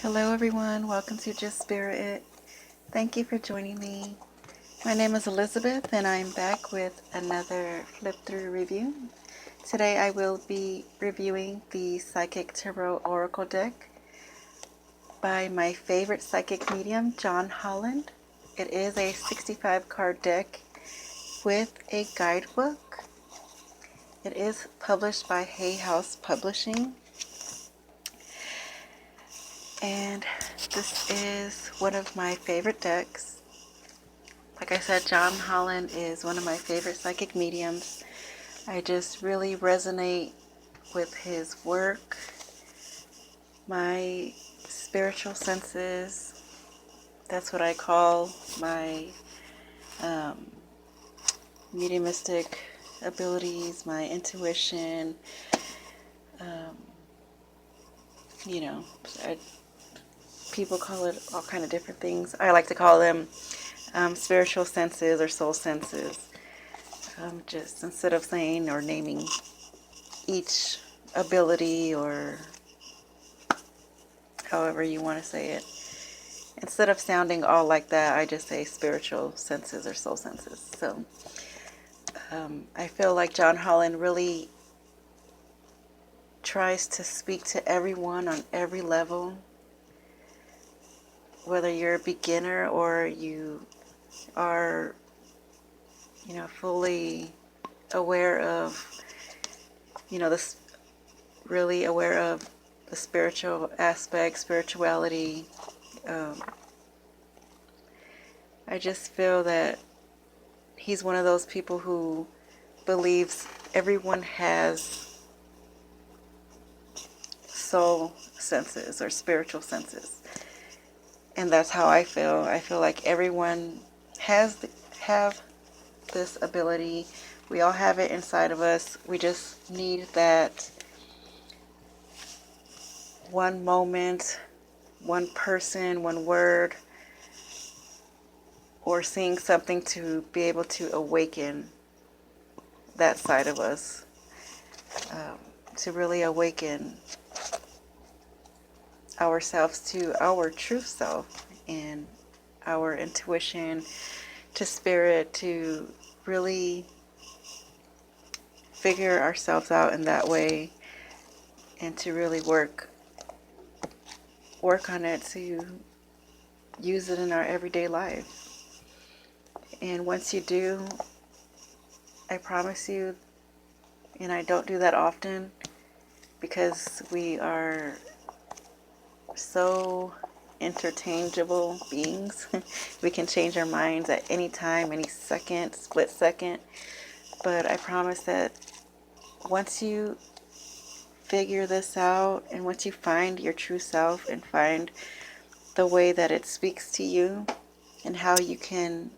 Hello everyone, welcome to Just Spirit It. Thank you for joining me. My name is Elizabeth and I'm back with another flip through review. Today I will be reviewing the Psychic Tarot Oracle deck by my favorite psychic medium, John Holland. It is a 65 card deck with a guidebook. It is published by Hay House Publishing. And this is one of my favorite decks. Like I said, John Holland is one of my favorite psychic mediums. I just really resonate with his work, my spiritual senses. That's what I call my mediumistic abilities, my intuition. People call it all kind of different things. I like to call them spiritual senses or soul senses. Just instead of saying or naming each ability or however you want to say it, instead of sounding all like that, I just say spiritual senses or soul senses. So I feel like John Holland really tries to speak to everyone on every level, whether you're a beginner or you are, fully aware of, this, really aware of the spiritual aspect, spirituality. I just feel that he's one of those people who believes everyone has soul senses or spiritual senses. And that's how I feel. I feel like everyone have this ability. We all have it inside of us. We just need that one moment, one person, one word, or seeing something to be able to awaken that side of us, to really awaken ourselves to our true self and our intuition, to spirit, to really figure ourselves out in that way, and to really work on it, to use it in our everyday life. And once you do, I promise you, and I don't do that often because we are so interchangeable beings. We can change our minds at any time, any second, split second. But I promise that once you figure this out and once you find your true self and find the way that it speaks to you and how you can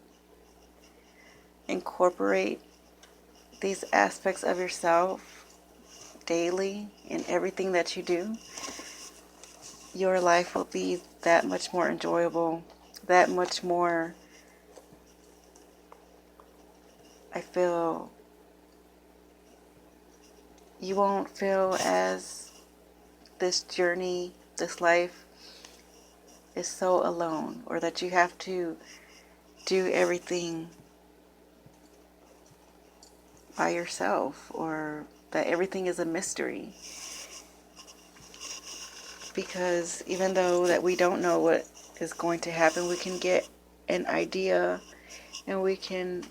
incorporate these aspects of yourself daily in everything that you do, your life will be that much more enjoyable, that much more, I feel, you won't feel as this journey, this life is so alone, or that you have to do everything by yourself, or that everything is a mystery. Because even though that we don't know what is going to happen, we can get an idea and we can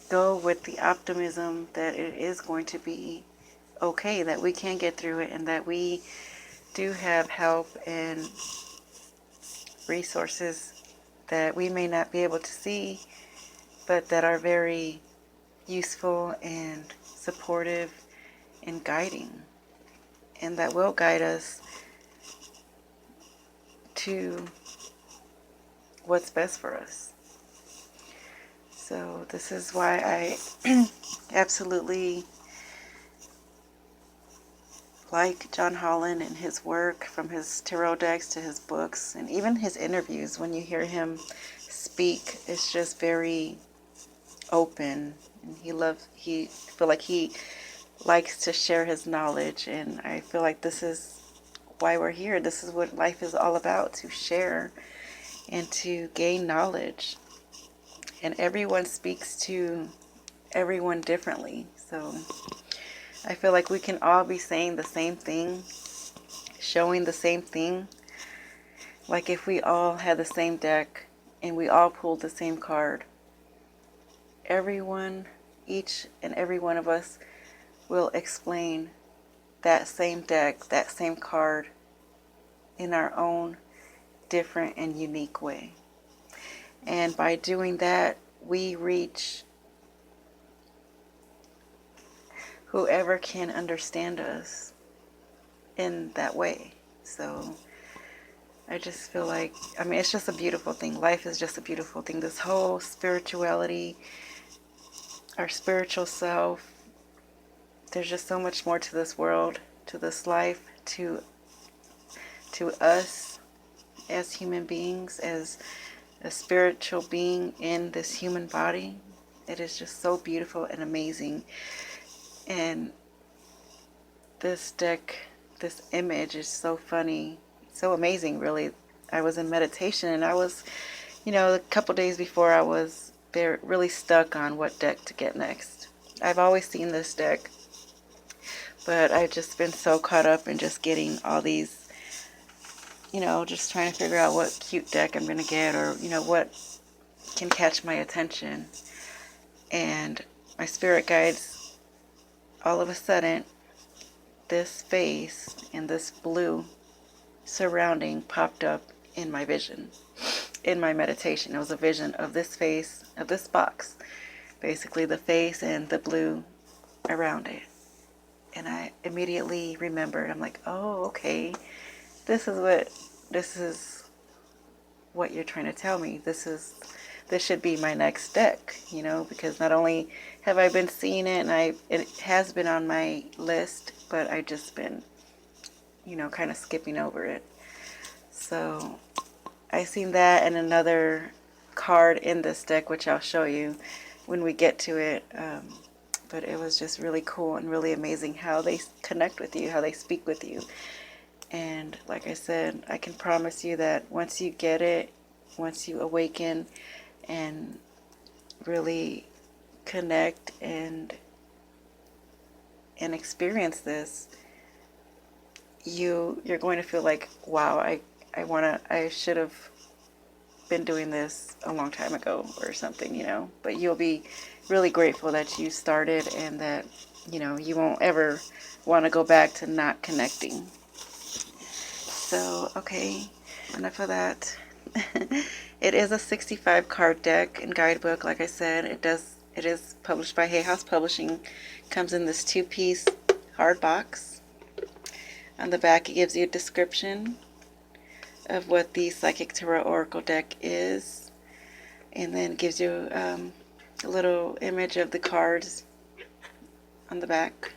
go with the optimism that it is going to be okay, that we can get through it, and that we do have help and resources that we may not be able to see, but that are very useful and supportive and guiding, and that will guide us to what's best for us. So this is why I absolutely like John Holland and his work, from his tarot decks to his books and even his interviews. When you hear him speak, it's just very open, and he feel like he likes to share his knowledge, and I feel like this is why we're here. This is what life is all about, to share and to gain knowledge. And everyone speaks to everyone differently. So I feel like we can all be saying the same thing, showing the same thing. Like if we all had the same deck and we all pulled the same card, everyone, each and every one of us will explain that same deck, that same card in our own different and unique way. And by doing that, we reach whoever can understand us in that way. So I just feel like, I mean, it's just a beautiful thing. Life is just a beautiful thing. This whole spirituality, our spiritual self, there's just so much more to this world, to this life, to us as human beings, as a spiritual being in this human body. It is just so beautiful and amazing. And this deck, this image is so funny, so amazing, really. I was in meditation and I was, a couple days before, I was really stuck on what deck to get next. I've always seen this deck, but I've just been so caught up in just getting all these, just trying to figure out what cute deck I'm going to get, or, what can catch my attention. And my spirit guides, all of a sudden, this face and this blue surrounding popped up in my vision, in my meditation. It was a vision of this face, of this box, basically the face and the blue around it. And I immediately remembered, I'm like, oh, okay, this is what you're trying to tell me. This should be my next deck, because not only have I been seeing it, and it has been on my list, but I just been, kind of skipping over it. So I seen that and another card in this deck, which I'll show you when we get to it. But it was just really cool and really amazing how they connect with you, how they speak with you. And like I said, I can promise you that once you get it, once you awaken and really connect and experience this, you're going to feel like, wow, I should have been doing this a long time ago or something, but you'll be really grateful that you started, and that, you won't ever want to go back to not connecting. So, okay, enough of that. It is a 65 card deck and guidebook. Like I said, it is published by Hay House Publishing. Comes in this 2-piece hard box. On the back, it gives you a description of what the Psychic Tarot Oracle deck is, and then gives you a little image of the cards on the back.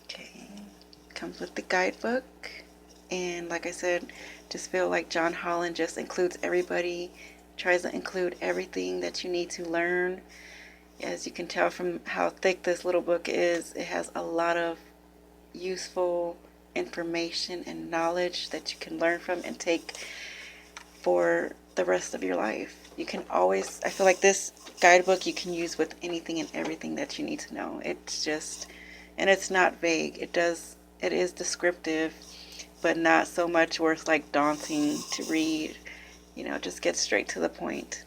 Okay, comes with the guidebook, and like I said, just feel like John Holland just includes everybody, tries to include everything that you need to learn. As you can tell from how thick this little book is, it has a lot of useful information and knowledge that you can learn from and take for the rest of your life. You can always, I feel like this guidebook you can use with anything and everything that you need to know. It's just, and it's not vague. It is descriptive, but not so much where it's like daunting to read. Just get straight to the point.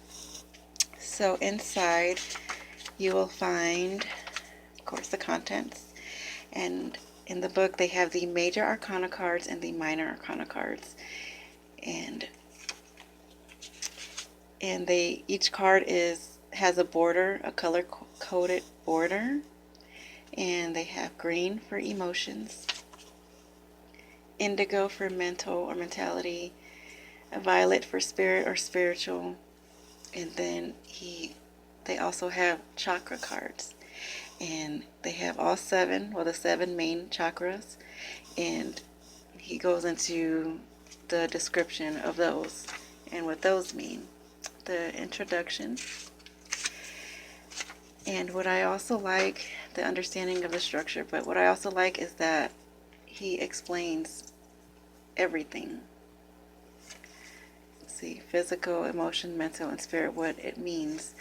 So inside you will find, of course, the contents. And in the book they have the major arcana cards and the minor arcana cards. And each card has a border, a color coded border. And they have green for emotions, indigo for mental or mentality, a violet for spirit or spiritual, and then they also have chakra cards, and they have all the 7 main chakras, and he goes into the description of those and what those mean, the introduction. And what I also like, the understanding of the structure, but what I also like is that he explains everything. Let's see, physical, emotion, mental, and spirit, what it means.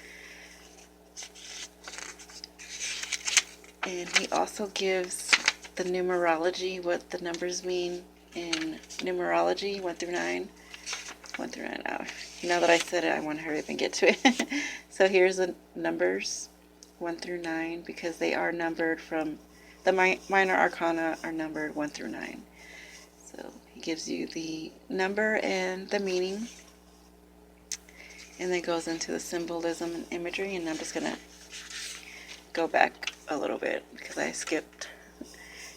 And he also gives the numerology, what the numbers mean in numerology, 1 through 9. 1 through 9. Oh, now that I said it, I want to hurry up and get to it. So here's the numbers, 1 through 9, because they are numbered from, the minor arcana are numbered 1 through 9. So he gives you the number and the meaning, and then goes into the symbolism and imagery, and I'm just going to go back a little bit because I skipped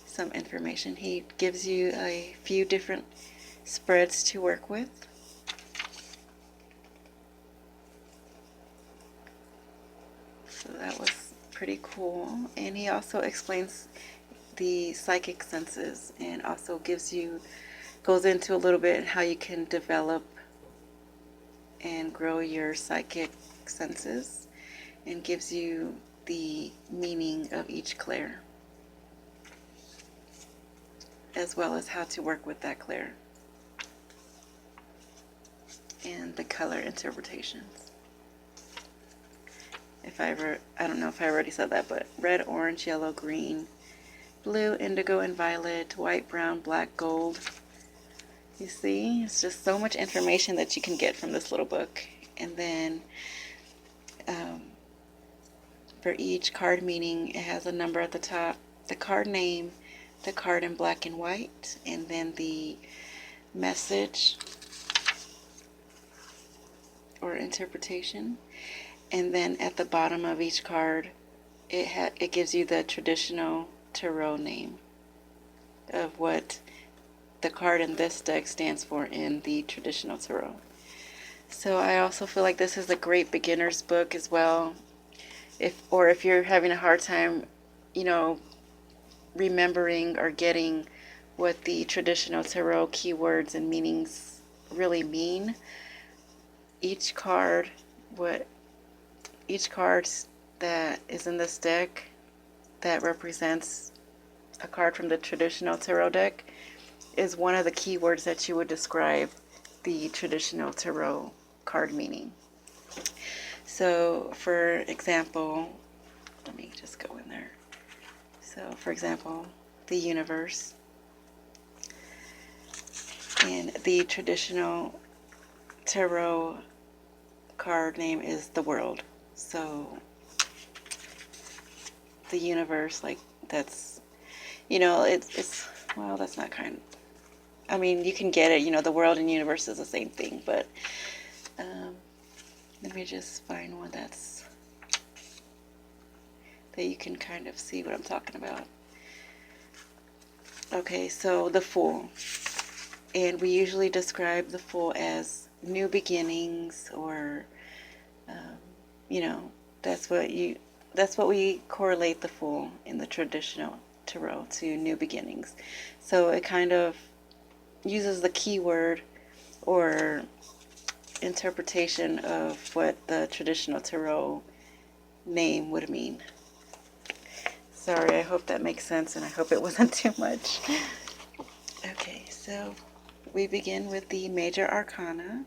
some information. He gives you a few different spreads to work with. So that was pretty cool. And he also explains the psychic senses, and also goes into a little bit how you can develop and grow your psychic senses, and gives you the meaning of each clair, as well as how to work with that clair, and the color interpretations. I don't know if I already said that, but red, orange, yellow, green, blue, indigo, and violet, white, brown, black, gold. You see, it's just so much information that you can get from this little book. And then for each card meaning, it has a number at the top, the card name, the card in black and white, and then the message or interpretation. And then at the bottom of each card, it gives you the traditional tarot name of what the card in this deck stands for in the traditional tarot. So I also feel like this is a great beginner's book as well. If you're having a hard time, remembering or getting what the traditional tarot keywords and meanings really mean, each card that is in this deck that represents a card from the traditional tarot deck is one of the keywords that you would describe the traditional tarot card meaning. So, for example, let me just go in there. So, for example, the universe, and the traditional tarot card name is the world. So, the universe, like, that's, well, that's not kind of, I mean, you can get it, the world and universe is the same thing, but let me just find one that you can kind of see what I'm talking about. Okay, so the Fool. And we usually describe the Fool as new beginnings, or, that's what we correlate the Fool in the traditional tarot to, new beginnings. So it kind of uses the keyword or interpretation of what the traditional tarot name would mean. Sorry, I hope that makes sense, and I hope it wasn't too much. Okay, so we begin with the major arcana,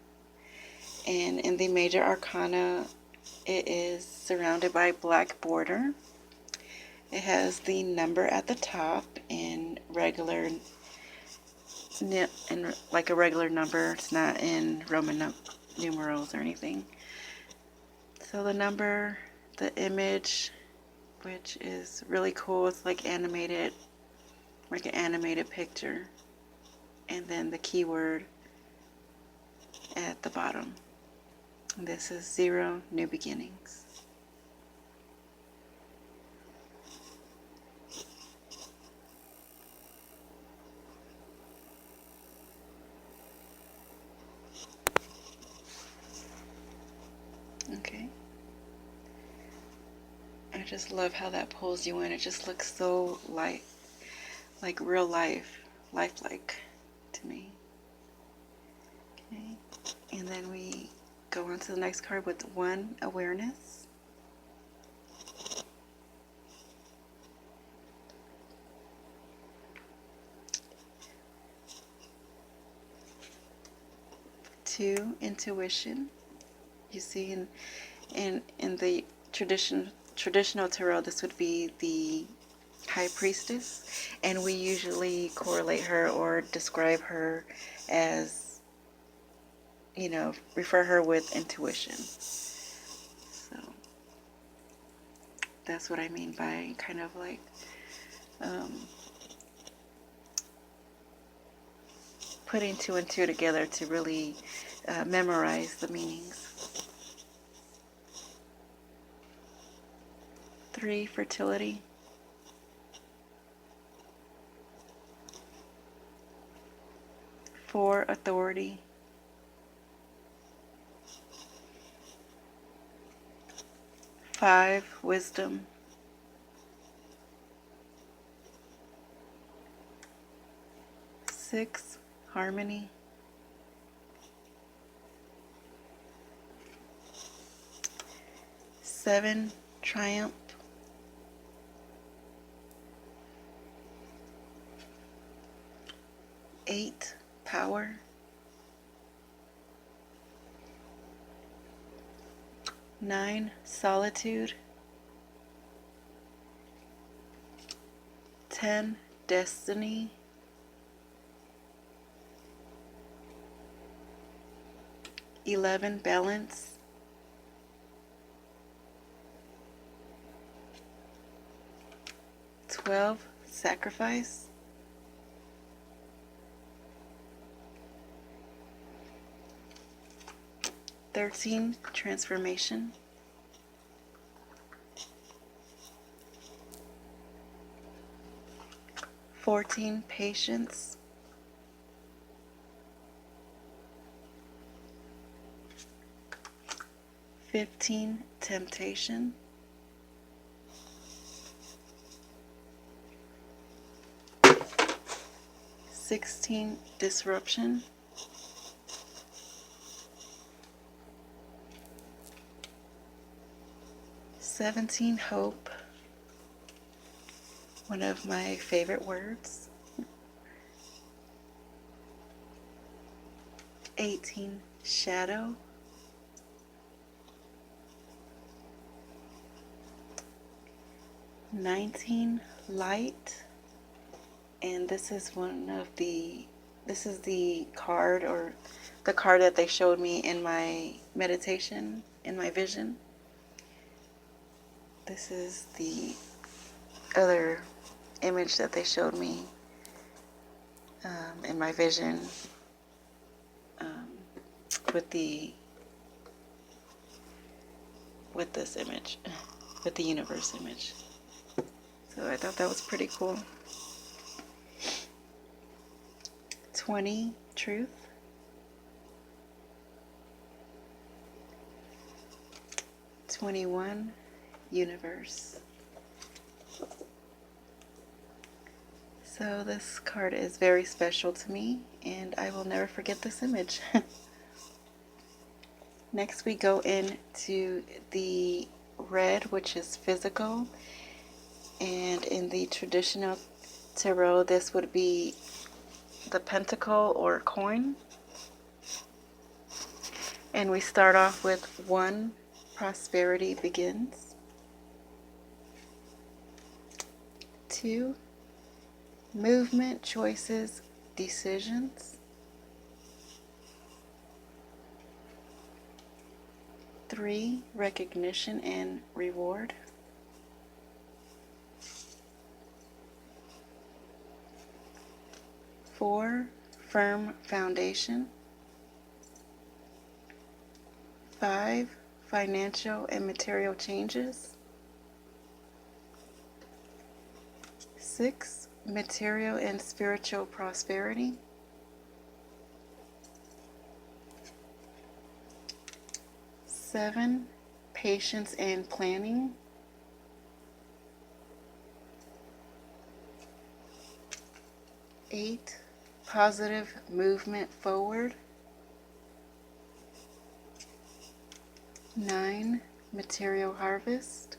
and in the major arcana, it is surrounded by black border. It has the number at the top in regular, like a regular number. It's not in Roman numerals or anything. So the number, the image, which is really cool. It's like animated, like an animated picture. And then the keyword at the bottom. This is 0, new beginnings. Okay. I just love how that pulls you in. It just looks so like real life, lifelike to me. Okay. And then we go on to the next card with 1, awareness. 2, intuition. You see in the traditional tarot, this would be the High Priestess, and we usually correlate her or describe her as, you know, refer her with intuition. So that's what I mean by kind of like putting 2 and 2 together to really memorize the meanings. 3, fertility. 4, authority. 5, wisdom. 6, harmony. 7, triumph. 8, power. 9, solitude. 10, destiny. 11, balance. 12, sacrifice. 13, transformation. 14, patience. 15, temptation. 16, disruption. 17, hope. One of my favorite words. 18, shadow. 19, light. And this is this is the card, or the card that they showed me in my meditation, in my vision. This is the other image that they showed me in my vision with this image, with the universe image. So I thought that was pretty cool. 20, truth. 21, universe. So this card is very special to me, and I will never forget this image. Next we go into the red, which is physical, and in the traditional tarot this would be the pentacle or coin. And we start off with 1, prosperity begins. 2, movement, choices, decisions. 3, recognition and reward. 4, firm foundation. 5, financial and material changes. 6, material and spiritual prosperity. 7, patience and planning. 8, positive movement forward. 9, material harvest.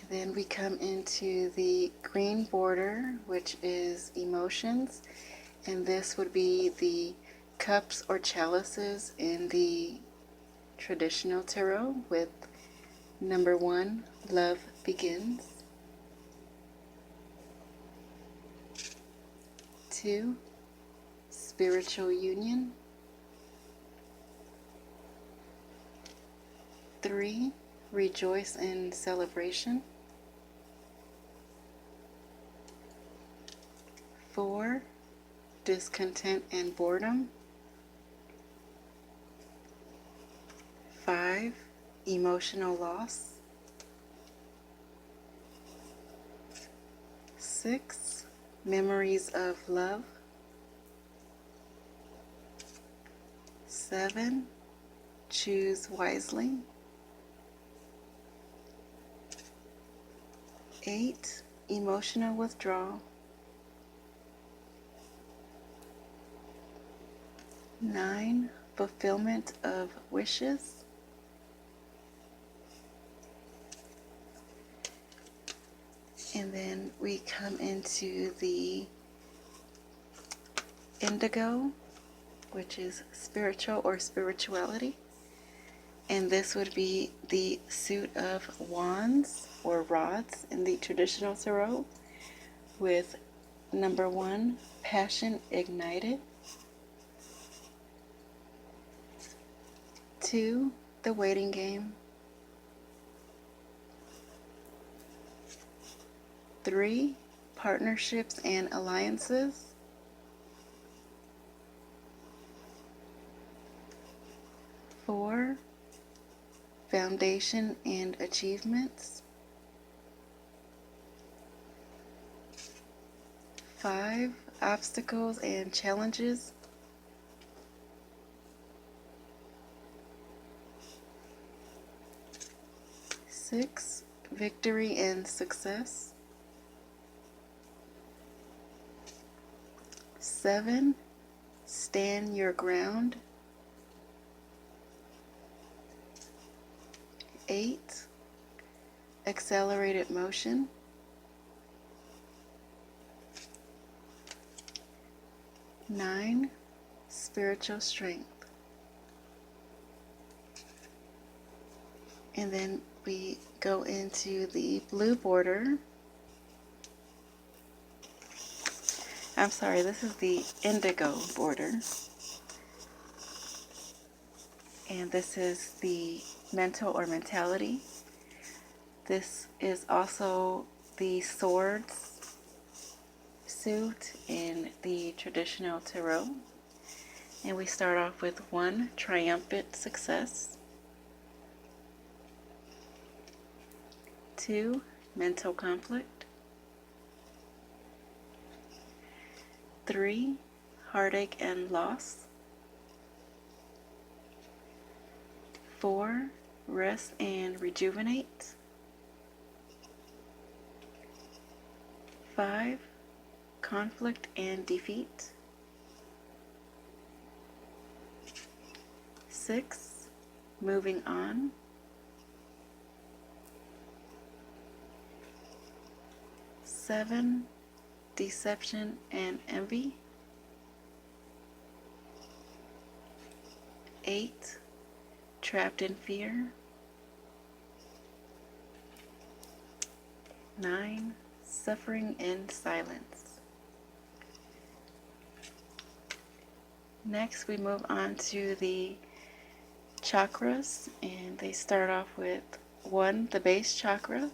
And then we come into the green border, which is emotions, And this would be the cups or chalices in the traditional tarot with number 1, love begins. 2, spiritual union. 3, rejoice in celebration. 4, discontent and boredom. 5, emotional loss. 6, memories of love. 7, choose wisely. 8, emotional withdrawal. 9, fulfillment of wishes. 10, and then we come into the indigo, which is spiritual or spirituality. And this would be the suit of wands or rods in the traditional tarot with number 1, passion ignited. 2, the waiting game. 3, partnerships and alliances. 4, foundation and achievements. 5, obstacles and challenges. 6, victory and success. 7, stand your ground. 8, accelerated motion. 9, spiritual strength. And then we go into the blue border. I'm sorry, this is the indigo border. And this is the mental or mentality. This is also the swords suit in the traditional tarot. And we start off with 1, triumphant success. 2, mental conflict. 3, heartache and loss. 4, rest and rejuvenate. 5, conflict and defeat. 6, moving on. 7, deception and envy. 8, trapped in fear. 9, suffering in silence. Next we move on to the chakras, and they start off with 1, the base chakra,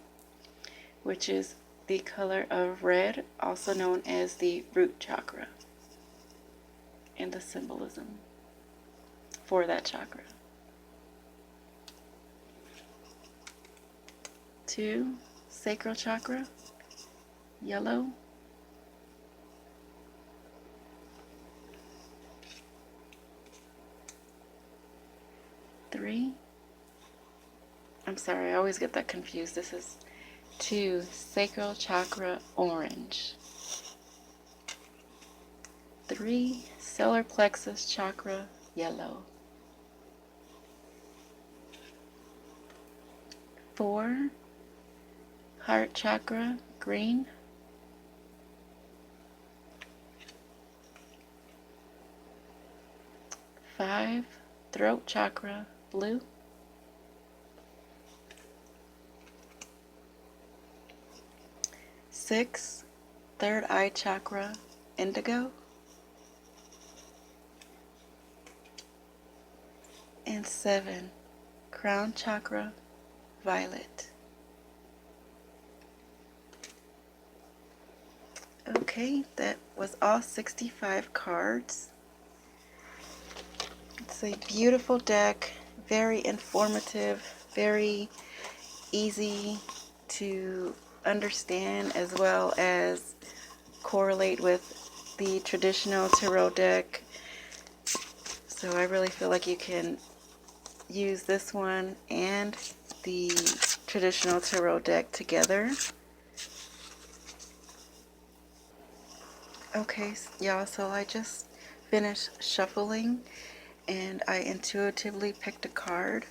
which is the color of red, also known as the root chakra, and the symbolism for that chakra. 2, sacral chakra, yellow. 3, I'm sorry, I always get that confused. This is 2, sacral chakra, orange. 3, solar plexus chakra, yellow. 4, heart chakra, green. 5 throat chakra blue, 6 third eye chakra indigo, and 7 crown chakra violet. Okay, that was all 65 cards. It's a beautiful deck, very informative, very easy to understand, as well as correlate with the traditional tarot deck. So I really feel like you can use this one and the traditional tarot deck together. Okay, y'all, so I just finished shuffling and I intuitively picked a card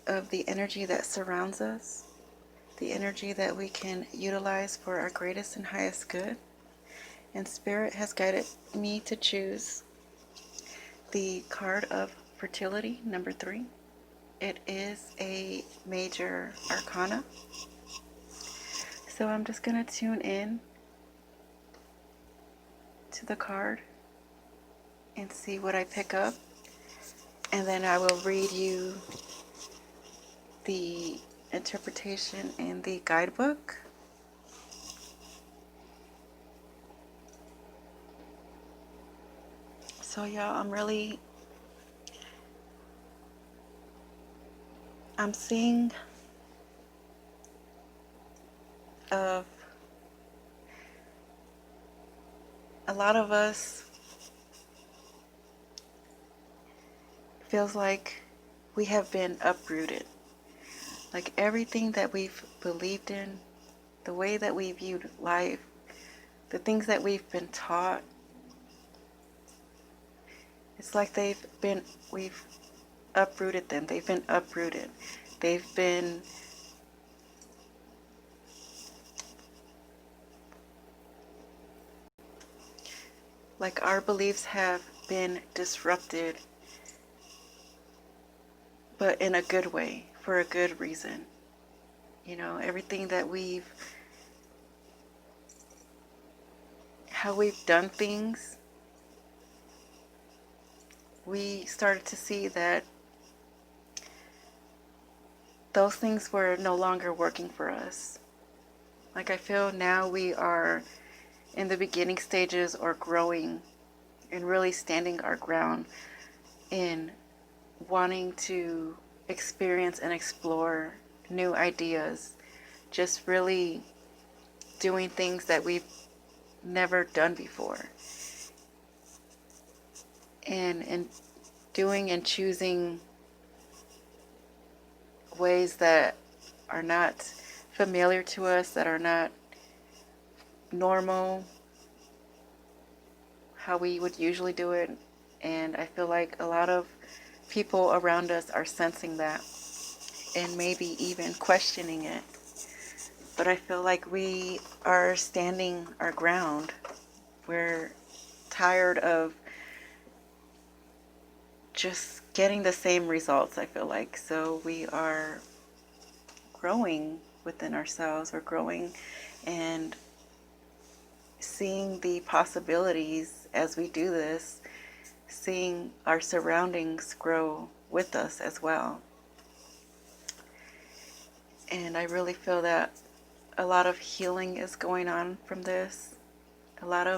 of the energy that surrounds us, the energy that we can utilize for our greatest and highest good. And Spirit has guided me to choose the card of fertility, number 3. It is a major arcana. So I'm just going to tune in to the card and see what I pick up. And then I will read you the interpretation in the guidebook. So y'all, I'm seeing of a lot of us feels like we have been uprooted. Like everything that we've believed in, the way that we viewed life, the things that we've been taught, it's like we've uprooted them. They've been uprooted. They've been like our beliefs have been disrupted, but in a good way, for a good reason. You know, everything that how we've done things, we started to see that those things were no longer working for us. Like I feel now we are in the beginning stages or growing and really standing our ground in wanting to experience and explore new ideas, just really doing things that we've never done before, and doing and choosing ways that are not familiar to us, that are not normal, how we would usually do it. And I feel like a lot of people around us are sensing that and maybe even questioning it. But I feel like we are standing our ground. We're tired of just getting the same results, I feel like. So we are growing within ourselves. We're growing and seeing the possibilities as we do this, seeing our surroundings grow with us as well. And I really feel that a lot of healing is going on from this. A lot of